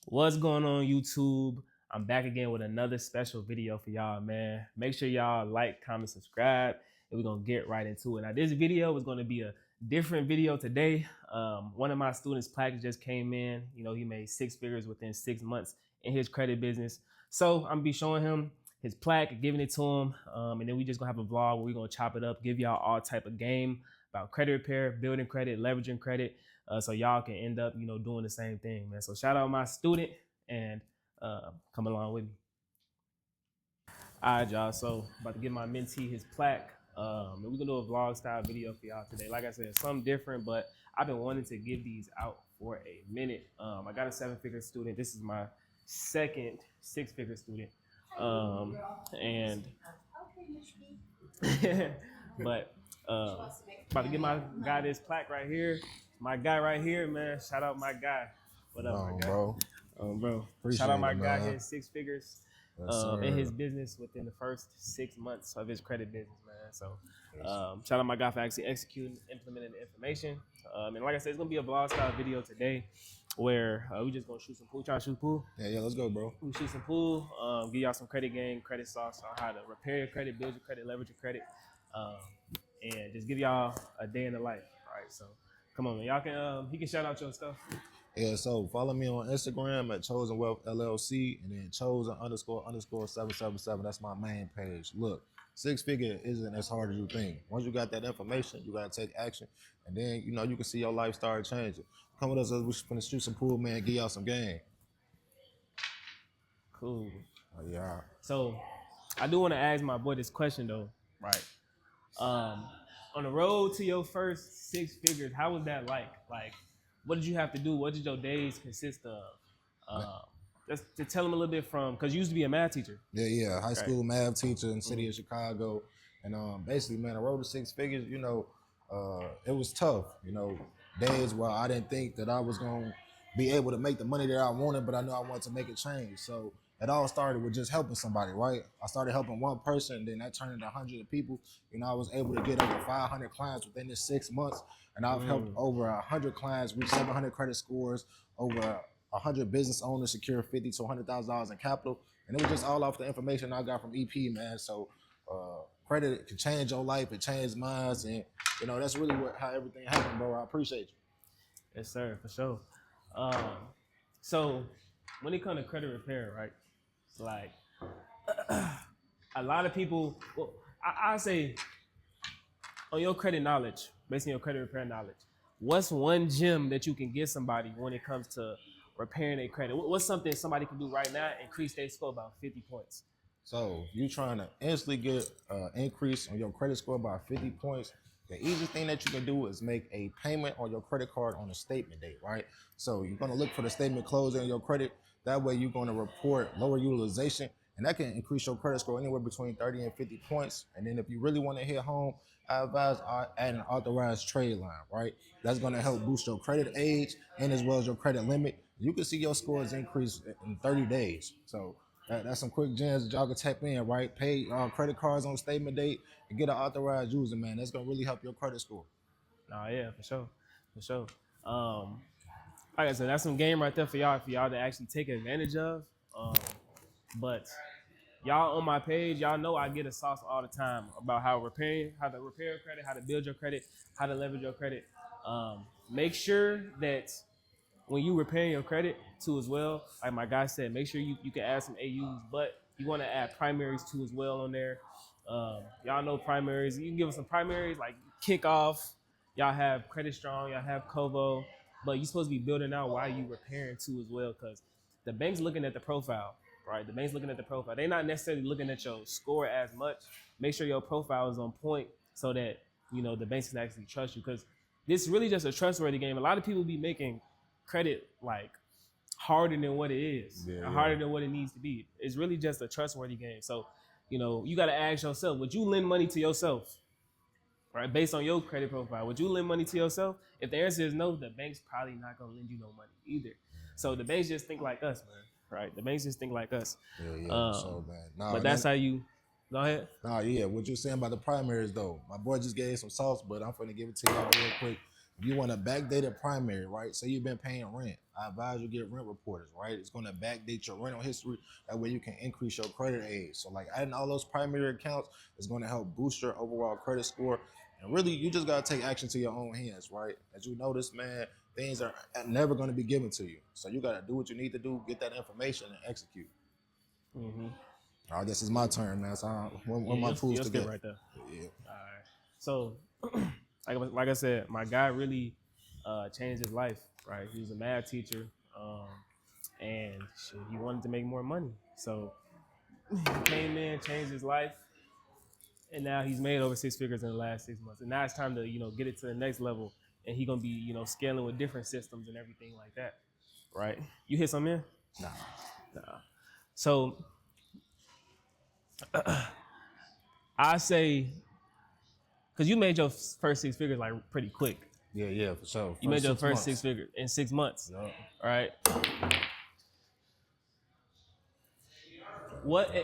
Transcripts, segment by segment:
What's going on, YouTube? I'm back again with another special video for y'all, man. Make sure y'all like, comment, subscribe, and we're gonna get right into it. Now, this video is gonna be a different video today. One of my students, Plaque, just came in. You know, he made 6 figures within 6 months in his credit business. So I'm gonna be showing him his plaque, giving it to him, and then we just gonna have a vlog where we're gonna chop it up, give y'all all type of game about credit repair, building credit, leveraging credit. So y'all can end up, doing the same thing, man. So shout out my student and come along with me. All right, y'all. So about to give my mentee his plaque. And we're gonna do a vlog style video for y'all today. Like I said, something different, but I've been wanting to give these out for a minute. I got a 7-figure student. This is my second 6-figure student. And but about to give my guy this plaque right here. My guy right here, man. Shout out my guy. What up, my guy? Bro? Bro. Appreciate Shout out my it, guy man. hit 6 figures Yes, in his business within the first 6 months of his credit business, man. So shout out my guy for actually executing, implementing the information. And like I said, it's gonna be a vlog style video today where we just gonna shoot some pool. Try to shoot pool. Yeah, let's go, bro. We shoot some pool. Give y'all some credit game, credit sauce on how to repair your credit, build your credit, leverage your credit, and just give y'all a day in the life. All right, so come on, man. Y'all can he can shout out your stuff. Yeah, so follow me on Instagram at Chosen Wealth LLC and then chosen__777. That's my main page. Look, 6-figure isn't as hard as you think. Once you got that information, you gotta take action, and then you can see your life start changing. Come with us as we finna shoot some pool, man. Give y'all some game. Cool. Oh, yeah. So I do want to ask my boy this question though, right? On the road to your first 6 figures, how was that like? Like, what did you have to do? What did your days consist of? Just to tell him a little bit from, because you used to be a math teacher. Yeah, high school math teacher in the city of Chicago. And basically, man, the road to 6 figures, it was tough. Days where I didn't think that I was going to be able to make the money that I wanted, but I knew I wanted to make a change. So it all started with just helping somebody, right? I started helping one person, and then that turned into 100 people. I was able to get over 500 clients within this 6 months, and I've helped over 100 clients reach 700 credit scores, over 100 business owners secure $50,000 to $100,000 in capital, and it was just all off the information I got from EP, man. So credit can change your life, it changed mine, and that's really how everything happened, bro. I appreciate you. Yes, sir, for sure. So when it comes to credit repair, right? It's like a lot of people. Well, I say on your credit knowledge, based on your credit repair knowledge, what's one gem that you can give somebody when it comes to repairing their credit? What's something somebody can do right now increase their score about 50 points? So you trying to instantly get an increase on your credit score by 50 points. The easiest thing that you can do is make a payment on your credit card on a statement date, right? So you're gonna look for the statement closing on your credit. That way you're gonna report lower utilization, and that can increase your credit score anywhere between 30 and 50 points. And then if you really wanna hit home, I advise adding an authorized trade line, right? That's gonna help boost your credit age and as well as your credit limit. You can see your scores increase in 30 days. So that's some quick gems that y'all can tap in, right? Pay credit cards on statement date and get an authorized user, man. That's gonna really help your credit score. Oh yeah, for sure, for sure. Like I said, that's some game right there for y'all to actually take advantage of. But y'all on my page, y'all know I get a sauce all the time about how to repair credit, how to build your credit, how to leverage your credit. Make sure that when you repair your credit too as well, like my guy said, make sure you can add some AUs, but you want to add primaries too as well on there. Y'all know primaries. You can give us some primaries like kickoff. Y'all have Credit Strong, y'all have Kovo, but you're supposed to be building out while you repairing too as well, because the bank's looking at the profile, right? The bank's looking at the profile. They're not necessarily looking at your score as much. Make sure your profile is on point so that the banks can actually trust you, because this is really just a trustworthy game. A lot of people be making credit like harder than what it is, harder than what it needs to be. It's really just a trustworthy game. So, you got to ask yourself, would you lend money to yourself, right? Based on your credit profile, would you lend money to yourself? If the answer is no, the bank's probably not going to lend you no money either. So the banks just think like us, man, right? The banks just think like us. So man. Nah, but that's how you, go ahead. Nah, yeah, what you're saying about the primaries though. My boy just gave some sauce, but I'm finna give it to y'all real quick. You want a backdated primary, right? Say you've been paying rent. I advise you get rent reporters, right? It's going to backdate your rental history. That way you can increase your credit age. So like adding all those primary accounts is going to help boost your overall credit score. And really, you just got to take action to your own hands, right? As you notice, man, things are never going to be given to you. So you got to do what you need to do, get that information, and execute. Mm-hmm. I guess it's my turn now. So when my tools you'll to skip get right there. Yeah. All right. So, like I said, my guy really changed his life. Right, he was a math teacher, and shit, he wanted to make more money. So he came in, changed his life, and now he's made over 6 figures in the last 6 months. And now it's time to get it to the next level, and he gonna be scaling with different systems and everything like that. Right? You hit something in? Nah. So I say, because you made your first 6 figures like pretty quick. Yeah, for sure. You made your first 6 figures in 6 months. Yeah. Right? What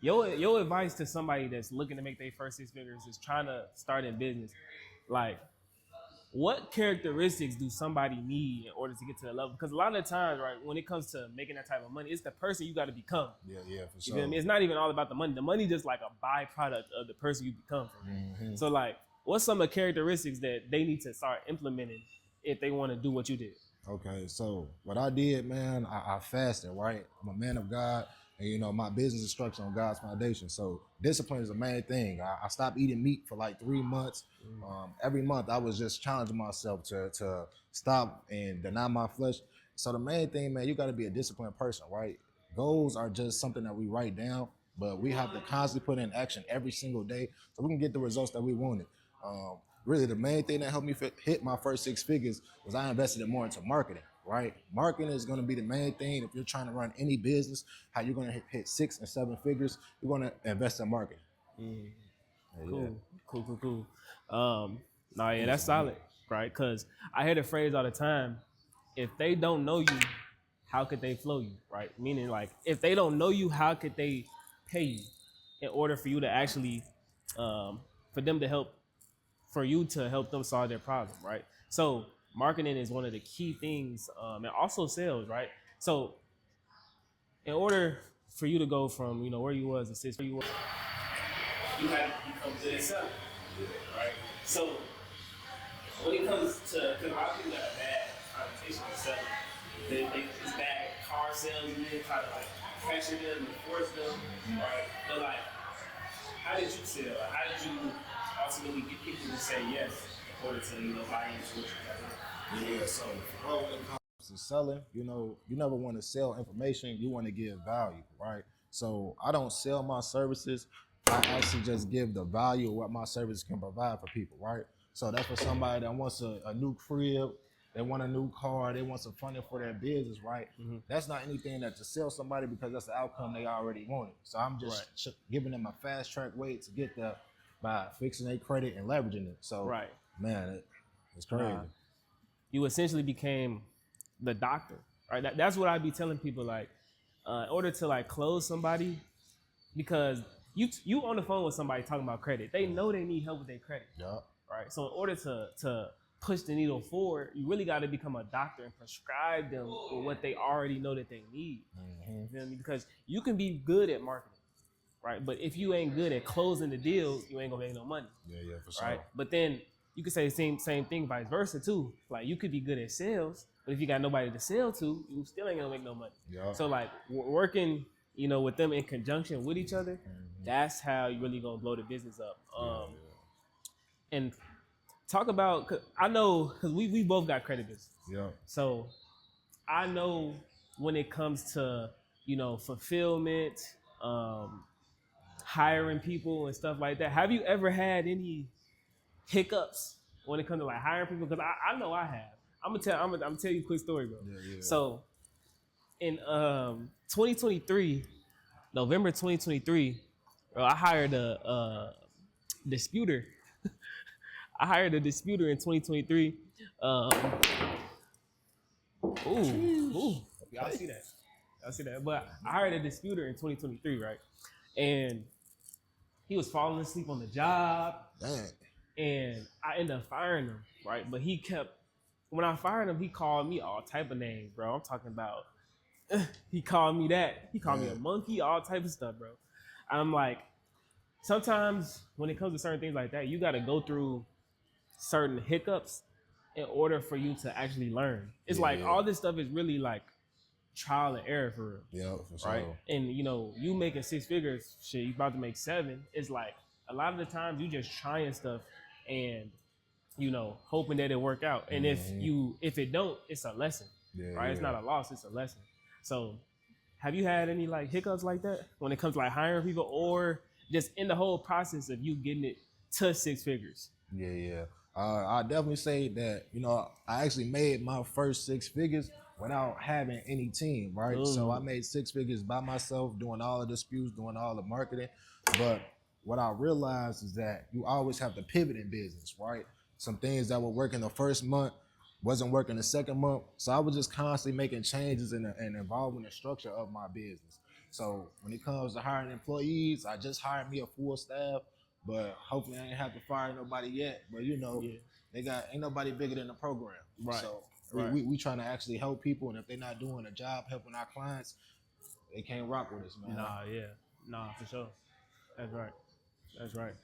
your advice to somebody that's looking to make their first 6 figures, is trying to start in business, like what characteristics do somebody need in order to get to that level? Because a lot of the times, right, when it comes to making that type of money, it's the person you got to become. Yeah, for sure. You feel me? It's not even all about the money. The money just like a byproduct of the person you become. Mm-hmm. So like, what's some of the characteristics that they need to start implementing if they want to do what you did? Okay, so what I did, man, I fasted, right? I'm a man of God, and my business is structured on God's foundation. So discipline is the main thing. I stopped eating meat for like 3 months. Every month I was just challenging myself to stop and deny my flesh. So the main thing, man, you got to be a disciplined person, right? Goals are just something that we write down, but we have to constantly put in action every single day so we can get the results that we wanted. Really, the main thing that helped me hit my first 6 figures was I invested more into marketing, right? Marketing is going to be the main thing. If you're trying to run any business, how you're going to hit 6 and 7 figures, you're going to invest in marketing. Cool. That's solid, right? Because I hear the phrase all the time, if they don't know you, how could they flow you, right? Meaning like, if they don't know you, how could they pay you in order for you to actually, for you to help them solve their problem, right? So marketing is one of the key things, and also sales, right? So in order for you to go from, where you was to 6, where you was, you had to become good at selling, right? So when it comes to, because a lot of people got a bad connotation with selling. It's bad car salesmen try to like pressure them and force them, right? But like, how did you sell? How did you ultimately get people to say yes in order to buy into what you got? Yeah, so when it comes to selling, you never want to sell information. You want to give value, right? So I don't sell my services. I actually just give the value of what my service can provide for people, right? So that's for somebody that wants a new crib, they want a new car, they want some funding for their business, right? Mm-hmm. That's not anything that to sell somebody because that's the outcome they already wanted. So I'm just giving them a fast track way to get there by fixing their credit and leveraging it. So, man, it's crazy. You essentially became the doctor, right? That's what I be telling people, like, in order to like close somebody, because you on the phone with somebody talking about credit, they know they need help with their credit, right? So in order to push the needle forward, you really got to become a doctor and prescribe them for what they already know that they need. Mm-hmm. You feel me? Because you can be good at marketing, right? But if you ain't good at closing the deal, you ain't gonna make no money. Yeah, for sure. Right? But then you could say the same thing vice versa too. Like, you could be good at sales, but if you got nobody to sell to, you still ain't gonna make no money. Yeah. So like working, with them in conjunction with each other, that's how you really gonna blow the business up. And talk about, cause I know, cause we both got credit business. Yeah. So I know when it comes to fulfillment, hiring people and stuff like that. Have you ever had any hiccups when it comes to like hiring people? Because I know I have. I'm gonna tell you a quick story, bro. Yeah. So in 2023, November 2023, bro, I hired a disputer. I hired a disputer in 2023. Ooh, y'all see that? But I hired a disputer in 2023, right? And he was falling asleep on the job. Dang. and I ended up firing him, right? But he kept, when I fired him, he called me all type of names, bro. I'm talking about, he called me that. He called me a monkey, all type of stuff, bro. I'm like, sometimes when it comes to certain things like that, you got to go through certain hiccups in order for you to actually learn. It's like all this stuff is really like trial and error for real. Yeah, for right? sure. And you know, you making 6 figures, shit, you about to make 7. It's like a lot of the times you just trying stuff and you know, hoping that it work out. And if it don't, it's a lesson. Right? It's not a loss, it's a lesson. So have you had any like hiccups like that when it comes to like hiring people or just in the whole process of you getting it to 6 figures? Yeah. I definitely say that, you know, I actually made my first 6 figures without having any team, right? Ooh. So I made 6 figures by myself, doing all the disputes, doing all the marketing. But what I realized is that you always have to pivot in business, right? Some things that were working the first month wasn't working the second month. So I was just constantly making changes and involving the structure of my business. So when it comes to hiring employees, I just hired me a full staff. But hopefully I ain't have to fire nobody yet. But you know, ain't nobody bigger than the program. Right. So Right. we trying to actually help people, and if they're not doing a job helping our clients, they can't rock with us, man. Nah, for sure. That's right. That's right.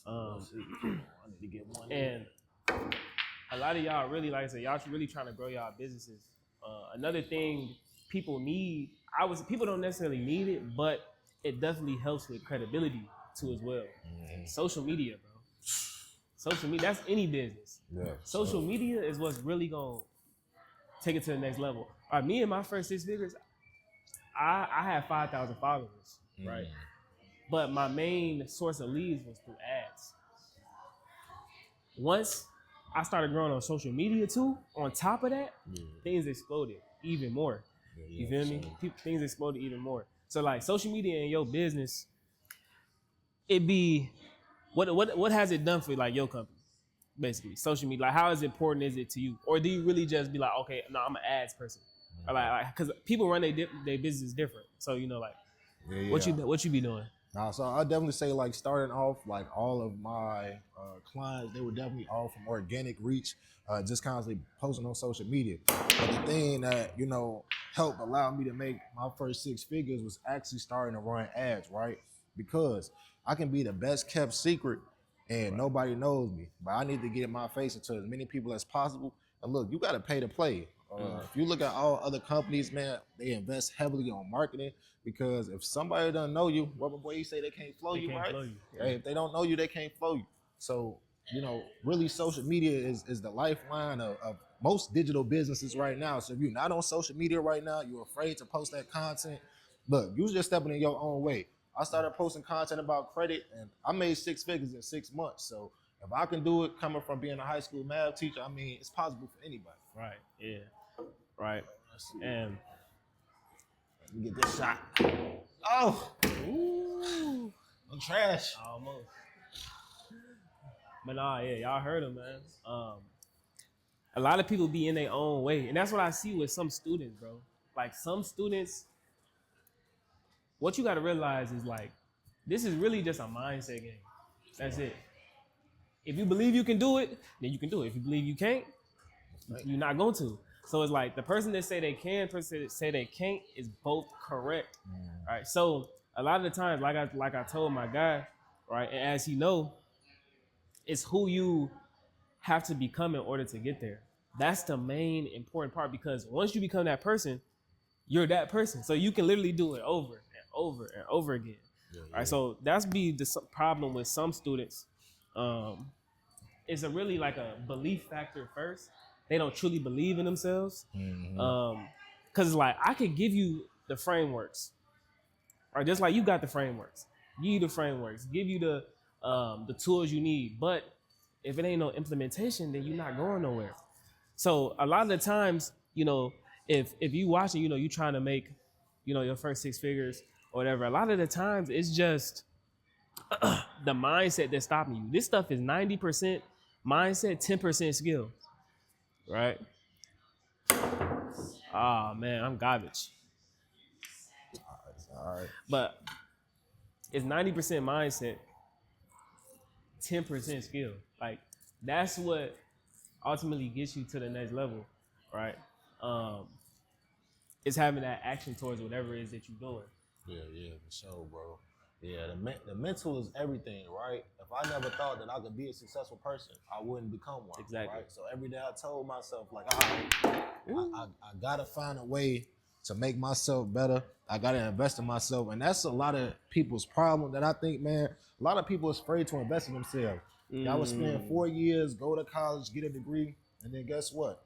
I need to get one. And a lot of y'all really, like I said, y'all really trying to grow y'all businesses. Another thing people need, people don't necessarily need it, but it definitely helps with credibility too as well. Social media, bro. Social media, that's any business. Yeah. Social media is what's really gonna take it to the next level. All right, me and my first 6 figures, I had 5,000 followers, right? But my main source of leads was through ads. Once I started growing on social media too, on top of that, things exploded even more. You feel me? Things exploded even more. So like social media in your business, what has it done for like your company? Basically, social media. Like, how is important is it to you, or do you really just be like, okay, no, I'm an ads person, or like, because people run their business different. So you know, like, what you be doing? Nah, so I definitely say like starting off, like all of my clients, they were definitely all from organic reach, just constantly posting on social media. But the thing that, you know, helped allow me to make my first 6 figures was actually starting to run ads, right? Because I can be the best kept secret and nobody knows me, but I need to get my face into as many people as possible. And look, you got to pay to play. If you look at all other companies, man, they invest heavily on marketing, because if somebody doesn't know you, what boy you say they can't flow you, right? Hey, if they don't know you, they can't flow you. So, you know, really social media is the lifeline of most digital businesses right now. So if you're not on social media right now, you're afraid to post that content, look, you just stepping in your own way. I started posting content about credit and I made 6 figures in 6 months. So if I can do it coming from being a high school math teacher, I mean, it's possible for anybody. Right, yeah, right. And let me get this shot. Oh, ooh, I'm trash. Almost. But nah, yeah, y'all heard him, man. A lot of people be in their own way. And that's what I see with some students, bro. Like some students, what you gotta realize is like, this is really just a mindset game. That's it. If you believe you can do it, then you can do it. If you believe you can't, you're not going to. So it's like the person that say they can, person that say they can't is both correct. All right. So a lot of the times, like I told my guy, right, and as he know, it's who you have to become in order to get there. That's the main important part, because once you become that person, you're that person. So you can literally do it over and over and over again. All right. So that's be the problem with some students. It's a really like a belief factor first. They don't truly believe in themselves. Cause it's like, I could give you the frameworks, or just like you got the frameworks, give you the frameworks, give you the tools you need. But if it ain't no implementation, then you're not going nowhere. So a lot of the times, you know, if you watching, you know, you trying to make, you know, your first 6 figures or whatever, a lot of the times it's just the mindset that's stopping you. This stuff is 90% mindset, 10% skill, right? Ah, man, I'm garbage. All right. But it's 90% mindset, 10% skill. Like that's what ultimately gets you to the next level, right? It's having that action towards whatever it is that you're doing. Yeah, for sure, bro. Yeah, the mental is everything, right? If I never thought that I could be a successful person, I wouldn't become one. Exactly. Right? So every day I told myself, like, all right, I gotta find a way to make myself better. I gotta invest in myself. And that's a lot of people's problem that I think, man, a lot of people are afraid to invest in themselves. Y'all would spend 4 years, go to college, get a degree, and then guess what?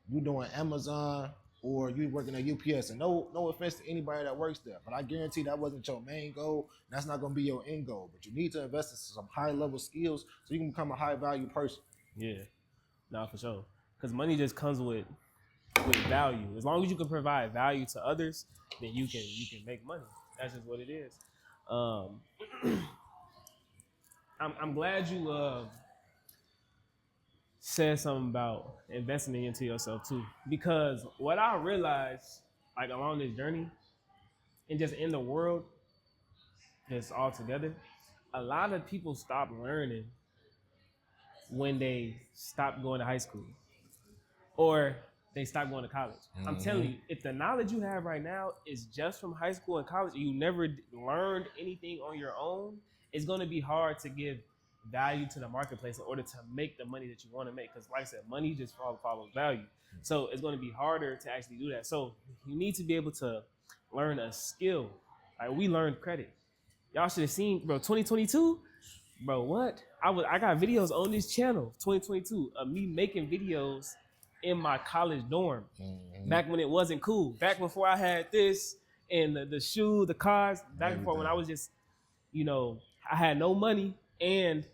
You doing Amazon or you working at UPS. And no offense to anybody that works there, but I guarantee that wasn't your main goal. That's not gonna be your end goal. But you need to invest in some high level skills so you can become a high value person. Yeah, nah, for sure. Because money just comes with value. As long as you can provide value to others, then you can make money. That's just what it is. I'm glad you said something about investing into yourself too, because what I realized like along this journey and just in the world, just all together, a lot of people stop learning when they stop going to high school or they stop going to college. I'm telling you, if the knowledge you have right now is just from high school and college, and you never learned anything on your own, it's going to be hard to give value to the marketplace in order to make the money that you want to make. Because like I said, money just follows value. So it's going to be harder to actually do that. So you need to be able to learn a skill. Like we learned credit. Y'all should have seen, bro, 2022. Bro, what? I got videos on this channel, 2022, of me making videos in my college dorm. Back when it wasn't cool. Back before I had this and the shoe, the cars. Back before when I was just, I had no money and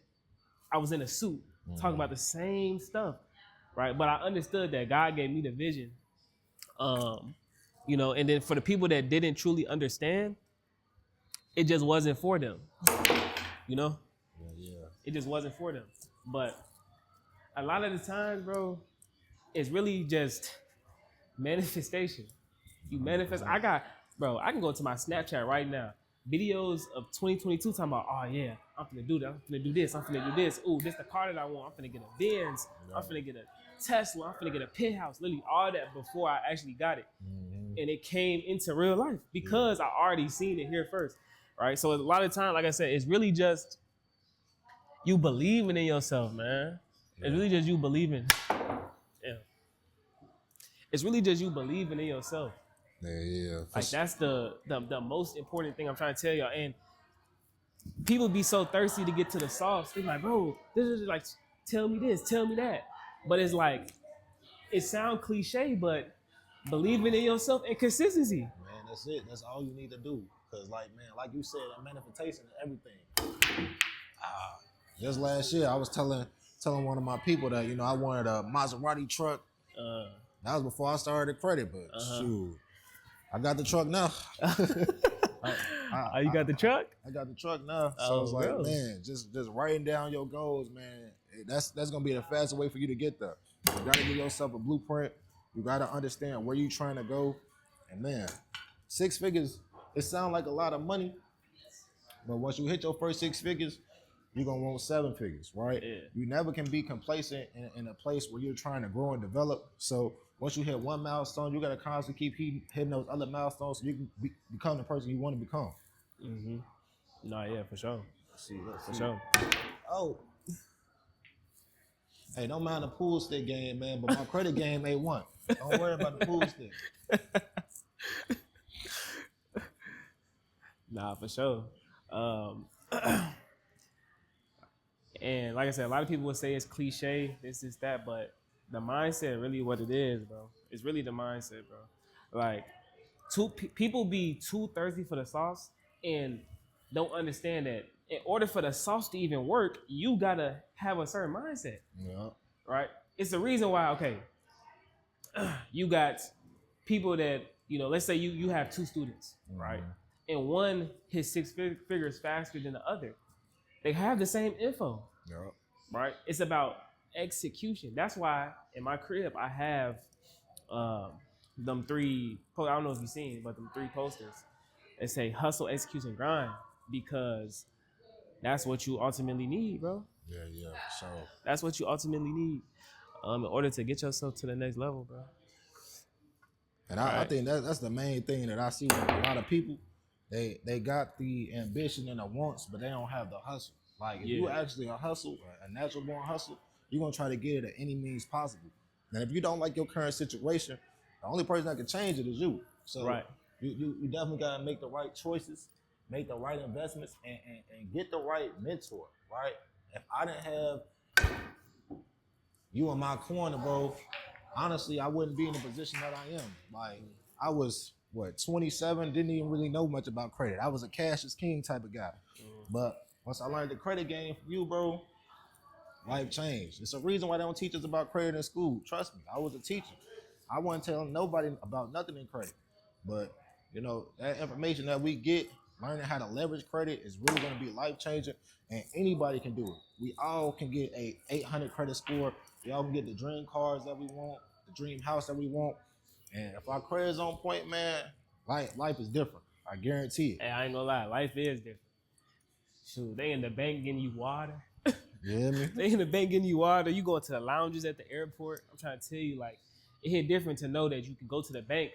I was in a suit talking about the same stuff, right? But I understood that God gave me the vision. And then for the people that didn't truly understand, it just wasn't for them. Yeah. It just wasn't for them. But a lot of the times, bro, it's really just manifestation. You manifest. I can go to my Snapchat right now. Videos of 2022 talking about, oh yeah, I'm finna do that. I'm finna do this. I'm finna do this. Ooh, this the car that I want. I'm finna get a Benz. I'm finna get a Tesla. I'm finna get a penthouse. Literally all that before I actually got it. And it came into real life because I already seen it here first. Right. So a lot of time, like I said, it's really just you believing in yourself, man. It's really just you believing. Yeah. It's really just you believing in yourself. Yeah. Like that's the most important thing I'm trying to tell y'all. And people be so thirsty to get to the sauce. They're like, bro, this is like, tell me this, tell me that. But it's like, it sounds cliche, but believing in yourself and consistency. Man, that's it. That's all you need to do. Cause like you said, that manifestation is everything. Just last year, I was telling one of my people that I wanted a Maserati truck. That was before I started credit, but shoot, I got the truck now. You got the truck? I got the truck now. So it's like, really? Man, just writing down your goals, man. That's gonna be the fastest way for you to get there. You gotta give yourself a blueprint. You gotta understand where you're trying to go. And man, 6 figures, it sounds like a lot of money, but once you hit your first 6 figures, you're gonna want 7 figures, right? Yeah. You never can be complacent in a place where you're trying to grow and develop. So once you hit one milestone, you gotta constantly keep hitting those other milestones so you can become the person you want to become. Nah, yeah, for sure. For sure. Oh. Hey, don't mind the pool stick game, man, but my credit game ain't one. Don't worry about the pool stick. Nah, for sure. And like I said, a lot of people would say it's cliche, this, that, but the mindset really what it is, bro. It's really the mindset, bro. Like, people be too thirsty for the sauce and don't understand that in order for the sauce to even work, you gotta have a certain mindset. Yeah. Right? It's the reason why, okay, you got people that, let's say you have 2 students, right? And one hits 6 figures faster than the other. They have the same info, right? It's about execution. That's why in my crib, I have them 3, I don't know if you've seen, but them 3 posters. They say hustle, execution, grind, because that's what you ultimately need, bro. Yeah. So That's what you ultimately need in order to get yourself to the next level, bro. and I think that's the main thing that I see with a lot of people. They got the ambition and the wants, but they don't have the hustle. Like if you actually a hustle, a natural born hustle, you're gonna try to get it at any means possible. And if you don't like your current situation, the only person that can change it is you. So you definitely gotta make the right choices, make the right investments, and get the right mentor, right? If I didn't have you in my corner, bro, honestly, I wouldn't be in the position that I am. Like, I was, 27, didn't even really know much about credit. I was a cash is king type of guy. But once I learned the credit game from you, bro, life changed. It's a reason why they don't teach us about credit in school. Trust me, I was a teacher. I wasn't telling nobody about nothing in credit. But, that information that we get, learning how to leverage credit is really going to be life changing, and anybody can do it. We all can get a 800 credit score. We all can get the dream cars that we want, the dream house that we want. And if our credit is on point, man, life is different. I guarantee it. Hey, I ain't gonna lie, life is different. Shoot, they in the bank getting you water. You hear me? They in the bank getting you water. You going to the lounges at the airport. I'm trying to tell you, like, it hit different to know that you can go to the bank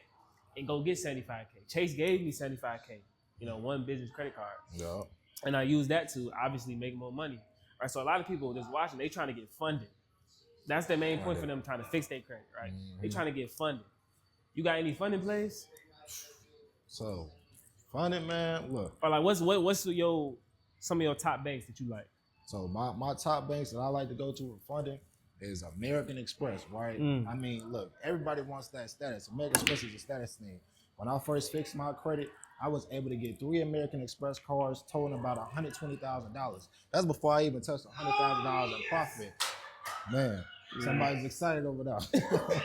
and go get 75K. Chase gave me 75K, one business credit card. Yeah. And I use that to obviously make more money. Right. So a lot of people just watching, they trying to get funded. That's the main point for them, trying to fix their credit, right? Mm-hmm. They trying to get funded. You got any funding plays? So, funding, man, look. Or like what's some of your top banks that you like? So my top banks that I like to go to with funding is American Express, right? I mean, look, everybody wants that status. American Express is a status thing. When I first fixed my credit, I was able to get 3 American Express cards totaling about $120,000. That's before I even touched $100,000 in profit. Man, somebody's excited over that.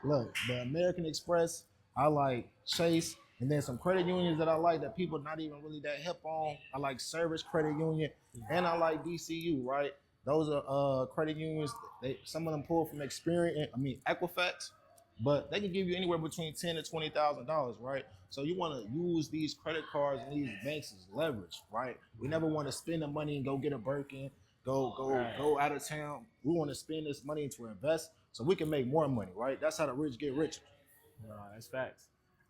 Look, the American Express, I like Chase, and then some credit unions that I like that people not even really that hip on. I like Service Credit Union, and I like DCU, right? Those are credit unions. Some of them pull from Equifax, but they can give you anywhere between $10,000 to $20,000, right? So you want to use these credit cards and these banks as leverage, right? We never want to spend the money and go get a Birkin, go out of town. We want to spend this money to invest so we can make more money, right? That's how the rich get richer. No, that's facts.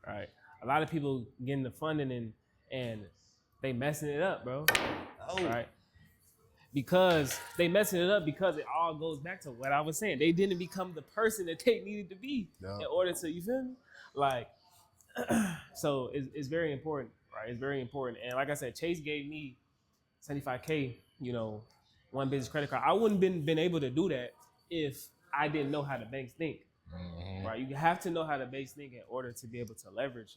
Right. A lot of people getting the funding and they messing it up, bro. Oh. Right. Because they messing it up because it all goes back to what I was saying. They didn't become the person that they needed to be in order to, you feel me? Like, so it's very important, right? It's very important. And like I said, Chase gave me 75K, one business credit card. I wouldn't been able to do that if I didn't know how the banks think. Mm-hmm. Right? You have to know how the banks think in order to be able to leverage,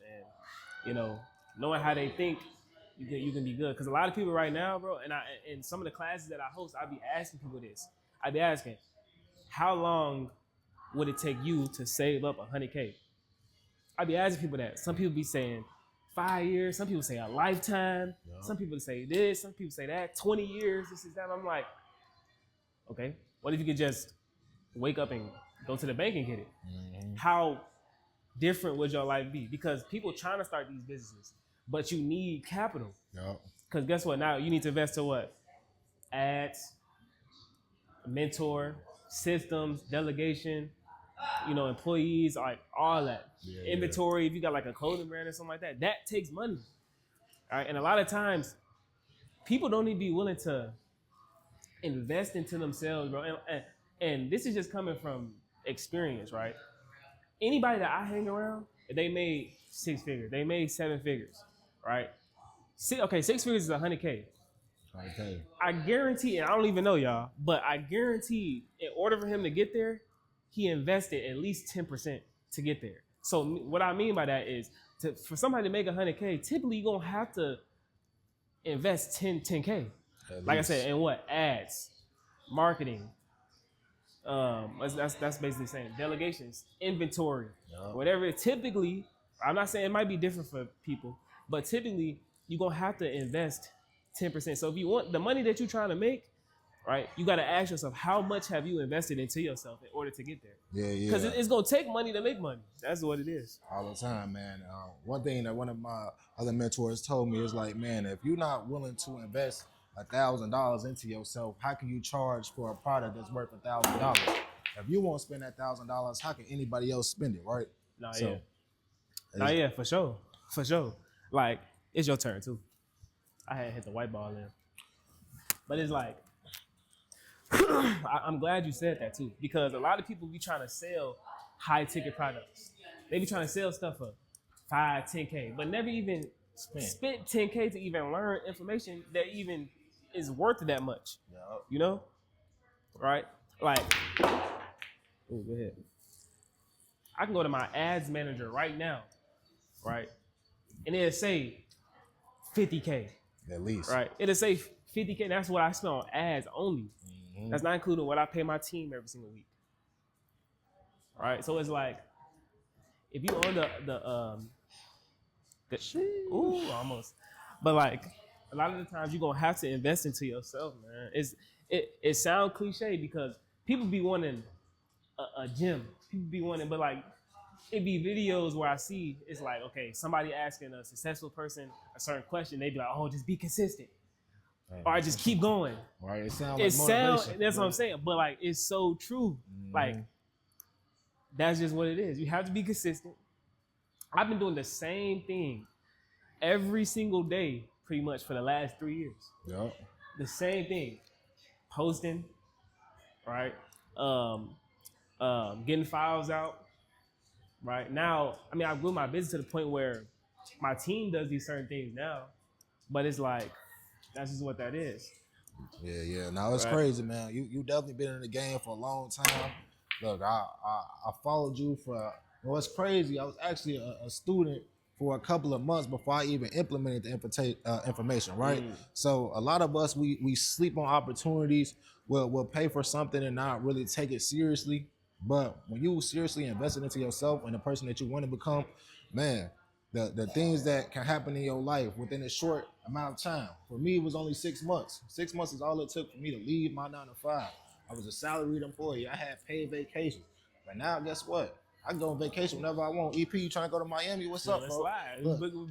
and knowing how they think, you can be good. Because a lot of people right now, bro, and in some of the classes that I host, I be asking people this. I be asking, how long would it take you to save up 100K? I be asking people that. Some people be saying 5 years. Some people say a lifetime. Yeah. Some people say this. Some people say that. 20 years. This is that. I'm like, okay. What if you could just wake up and go to the bank and get it? Mm-hmm. How different would your life be? Because people trying to start these businesses, but you need capital. Because guess what? Now you need to invest to what? Ads, mentor, systems, delegation, employees, like all that. Yeah, inventory, if you got like a clothing brand or something like that, that takes money. All right. And a lot of times people don't even be willing to invest into themselves, bro. And this is just coming from experience, right? Anybody that I hang around, they made 6 figures. They made 7 figures, right? 6 figures is 100K. Okay. I guarantee, and I don't even know y'all, but I guarantee in order for him to get there, he invested at least 10% to get there. So what I mean by that is, for somebody to make 100K, typically you're going to have to invest 10K. Like I said, in what? Ads, marketing. That's basically saying delegations, inventory, whatever. Typically, I'm not saying it might be different for people, but typically you're going to have to invest 10%. So if you want the money that you're trying to make, right, you got to ask yourself, how much have you invested into yourself in order to get there? Yeah. Because it's going to take money to make money. That's what it is. All the time, man. One thing that one of my other mentors told me is like, man, if you're not willing to invest $1,000 into yourself, how can you charge for a product that's worth $1,000? If you won't spend that $1,000, how can anybody else spend it, right? Yeah, for sure. Like, it's your turn too. I had hit the white ball in, but it's like, I'm glad you said that too, because a lot of people be trying to sell high ticket products. They be trying to sell stuff for 5, 10K, but never even spent 10K to even learn information that even is worth that much. Yep. You know, right? Like, oh, go ahead. I can go to my ads manager right now, right, and it'll say 50K. At least. Right. It'll say 50K. That's what I spend on ads only. Mm-hmm. That's not including what I pay my team every single week. Right. So it's like, if you own almost. But like, a lot of the times you're gonna have to invest into yourself, man. It sounds cliche because people be wanting a gym. People be wanting, but like, it be videos where I see it's like, okay, somebody asking a successful person a certain question, they be like, oh, just be consistent. Right. Or just keep going. Right. It sounds like motivation. That's what I'm saying. But like, it's so true. Mm-hmm. Like, that's just what it is. You have to be consistent. I've been doing the same thing every single day pretty much for the last 3 years. Yep. The same thing. Posting, right? Getting files out. Right now, I mean, I grew my business to the point where my team does these certain things now, but it's like, that's just what that is. Yeah. Now it's crazy, man. You definitely been in the game for a long time. Look, I followed you for. What's crazy? I was actually a student for a couple of months before I even implemented the information. Right. So a lot of us we sleep on opportunities. We'll pay for something and not really take it seriously. But when you seriously invested into yourself and the person that you want to become, man, the things that can happen in your life within a short amount of time. For me, it was only 6 months. 6 months is all it took for me to leave my 9 to 5. I was a salaried employee. I had paid vacations. But now, guess what? I can go on vacation whenever I want. EP, you trying to go to Miami? What's up, bro?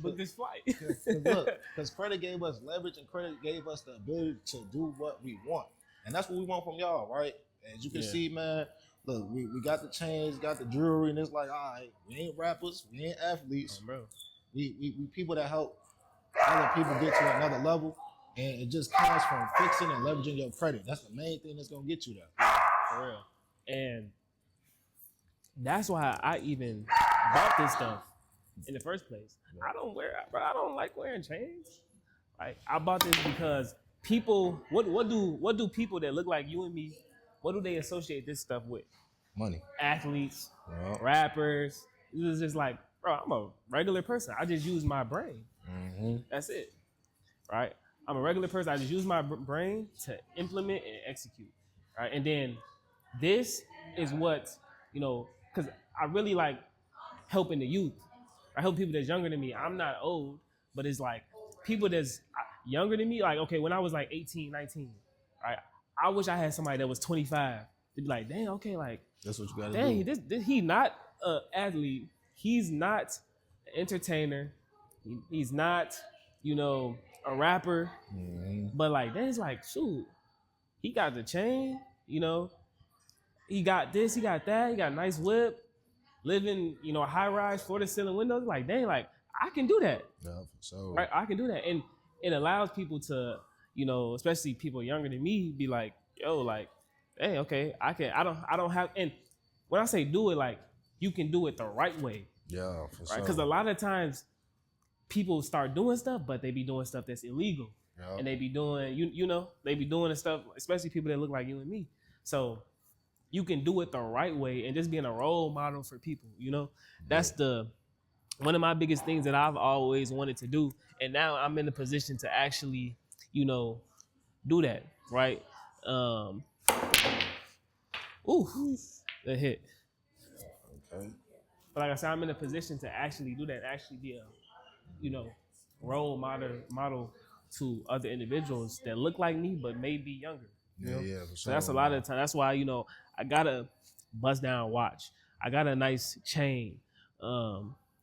Book this flight. Because credit gave us leverage and credit gave us the ability to do what we want. And that's what we want from y'all, right? As you can see, man, look, we got the chains, got the jewelry, and it's like, all right, we ain't rappers, we ain't athletes. Bro. We people that help other people get to another level, and it just comes from fixing and leveraging your credit. That's the main thing that's gonna get you there. For real. And that's why I even bought this stuff in the first place. I don't like wearing chains. Like, I bought this because people, what do people that look like you and me, what do they associate this stuff with? Money. Athletes, rappers. It was just like, bro, I'm a regular person. I just use my brain. Mm-hmm. That's it, right? I'm a regular person. I just use my brain to implement and execute, right? And then this is what, because I really like helping the youth. I help people that's younger than me. I'm not old, but it's like people that's younger than me. Like, okay, when I was like 18, 19, right? I wish I had somebody that was 25 to be like, dang, okay, like, that's what you gotta do. Dang, he not an athlete. He's not an entertainer. He's not, a rapper. Mm-hmm. But like, then it's like, shoot, he got the chain, he got this, he got that, he got a nice whip, living, high rise, floor to ceiling windows. Like, dang, like, I can do that. Yeah, for sure. Right, I can do that, and it allows people to, especially people younger than me, be like, yo, like, hey, okay, I can. I don't have. And when I say do it, like, you can do it the right way. Yeah, for sure. Because a lot of times people start doing stuff, but they be doing stuff that's illegal. Yep. And they be doing, they be doing the stuff, especially people that look like you and me. So you can do it the right way and just being a role model for people, That's one of my biggest things that I've always wanted to do. And now I'm in the position to actually, do that, right? That hit. Okay. But like I said, I'm in a position to actually do that, actually be a, role model to other individuals that look like me but may be younger. For sure. So that's a lot of the time. That's why, I got a bust down watch. I got a nice chain.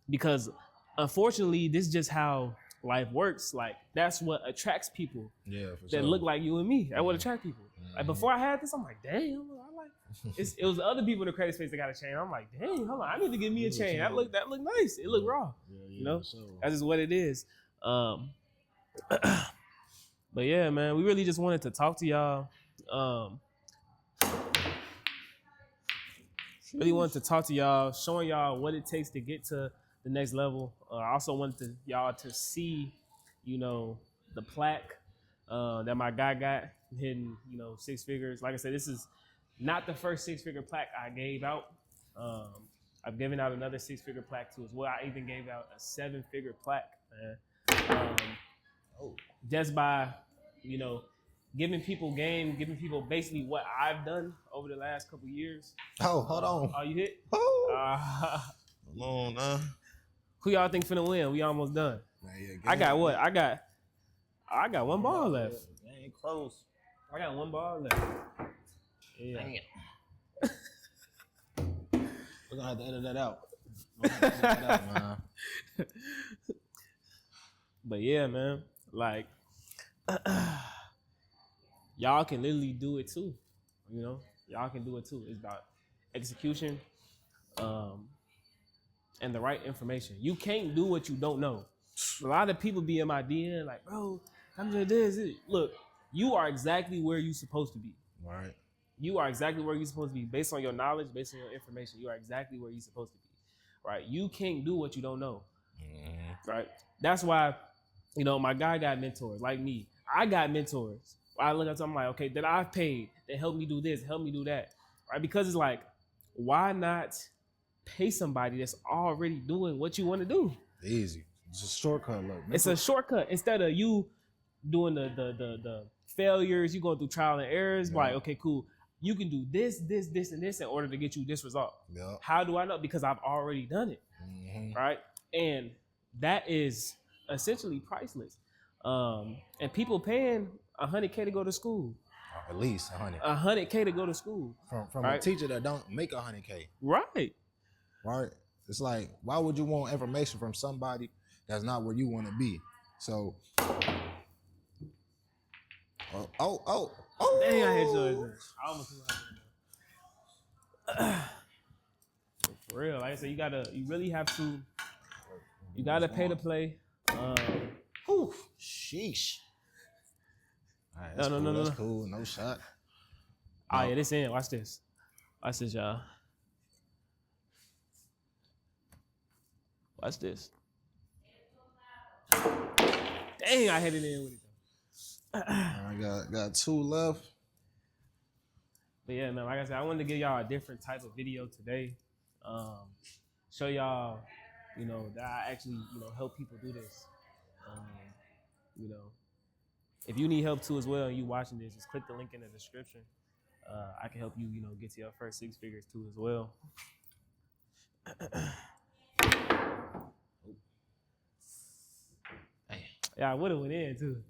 Because unfortunately, this is just how life works, like that's what attracts people Yeah, for that sure. look like you and me. That would attract people. Like before I had this, I'm like, damn, I like. It was the other people in the credit space that got a chain. I'm like, dang, hold on, I need to get me a chain. That look nice. It look raw. You know, that's just what it is. But yeah, man, we really just wanted to talk to y'all. Really wanted to talk to y'all, showing y'all what it takes to get to the next level. I also wanted y'all to see, you know, the plaque that my guy got hitting, you know, 6 figures. Like I said, this is not the first 6-figure plaque I gave out. I've given out another 6-figure plaque too as well. I even gave out a 7-figure plaque, man. Just by, you know, giving people game, giving people basically what I've done over the last couple years. Oh, hold on. Oh, you hit? Hold on, nah. Who y'all think finna win? We almost done. Man, yeah, I got what? I got one ball left. Ain't close. I got one ball left. Yeah. We're gonna have to edit that out. Man. But yeah, man, like y'all can literally do it too. You know, y'all can do it too. It's about execution, and the right information. You can't do what you don't know. A lot of people be in my DM like, bro, I'm doing this. Look, you are exactly where you're supposed to be. Right. You are exactly where you're supposed to be based on your knowledge, based on your information. You are exactly where you're supposed to be, right? You can't do what you don't know, right? That's why, you know, my guy got mentors like me. I got mentors. I look at them like, okay, that I've paid that help me do this, help me do that, right? Because it's like, why not pay somebody that's already doing what you want to do? Easy. It's a shortcut. Look, it's a shortcut instead of you doing the failures. You going through trial and errors. Yeah. Like, okay, cool. You can do this, this, this, and this in order to get you this result. Yeah. How do I know? Because I've already done it, right? And that is essentially priceless. And people paying $100K to go to school. At least 100. $100K to go to school from right? A teacher that don't make $100K. Right. Right. It's like, why would you want information from somebody that's not where you want to be? So, oh. Dang, I hate yours. I almost for real. Like I said, you really have to. You gotta pay to play. Sheesh. All right, no. That's cool. No shot. Oh yeah, this in. Watch this, y'all. Watch this. Dang, I hit it in with it. I got 2 left. But yeah, man, like I said, I wanted to give y'all a different type of video today. Show y'all, you know, that I actually, you know, help people do this. You know, if you need help too as well and you watching this, just click the link in the description. I can help you, you know, get to your first 6 figures too as well. Yeah, I would have went in too.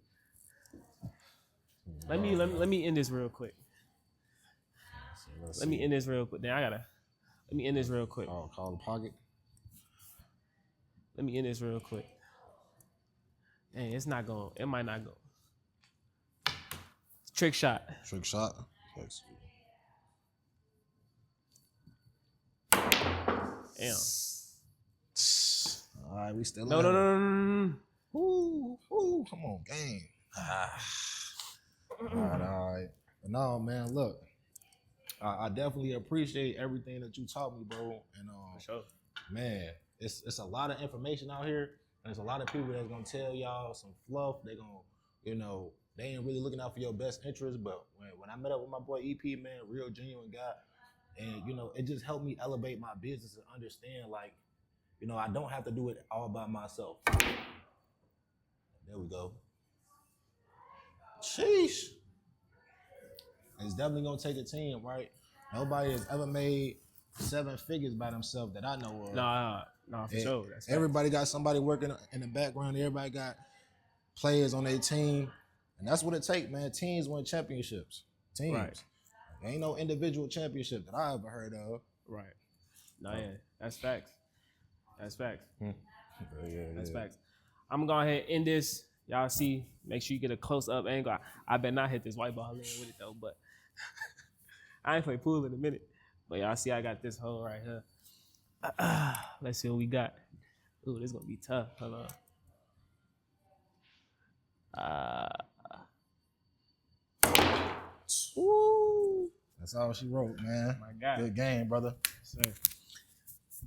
Let me end this real quick. Let me end this real quick. Let me end this real quick. Oh, call the pocket. Let me end this real quick. Dang, it might not go. Trick shot. Trick shot. Yes. Damn. All right, we still No. Ooh, come on, game. All right. But no, man, look. I definitely appreciate everything that you taught me, bro. And for sure. Man, it's a lot of information out here, and there's a lot of people that's gonna tell y'all some fluff. They gonna, you know, they ain't really looking out for your best interest. But when I met up with my boy EP, man, real genuine guy, and you know, it just helped me elevate my business and understand, like, you know, I don't have to do it all by myself. There we go. Sheesh. It's definitely gonna take a team, right? Nobody has ever made 7 figures by themselves that I know of. No, for sure. That's everybody got somebody working in the background. Everybody got players on their team, and that's what it takes, man. Teams win championships. Teams. Right. There ain't no individual championship that I ever heard of. Right. No, yeah, that's facts. That's facts. Yeah. That's facts. I'm gonna go ahead and end this. Y'all see, make sure you get a close up angle. I better not hit this white ball in with it though, but I ain't play pool in a minute. But y'all see I got this hole right here. Let's see what we got. Ooh, this is gonna be tough. Hold on. Woo. That's all she wrote, man. My God. Good game, brother. Sir.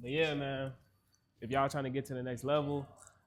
But yeah, man, if y'all trying to get to the next level,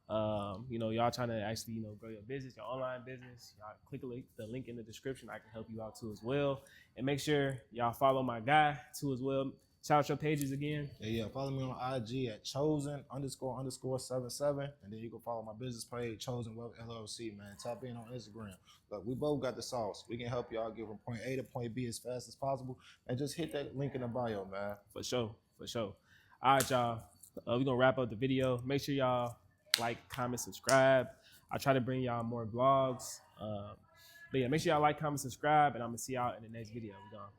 y'all trying to actually, grow your business, your online business, y'all click the link in the description. I can help you out too as well. And make sure y'all follow my guy too as well. Shout out your pages again. Yeah. Follow me on IG at chosen__77. And then you can follow my business page, Chosen Wealth LLC, man. Tap in on Instagram. Look, we both got the sauce. We can help y'all get from point A to point B as fast as possible. And just hit that link in the bio, man. For sure. All right, y'all. We're going to wrap up the video. Make sure y'all like, comment, subscribe. I try to bring y'all more vlogs. But yeah, make sure y'all like, comment, subscribe. And I'm going to see y'all in the next video. We're gone.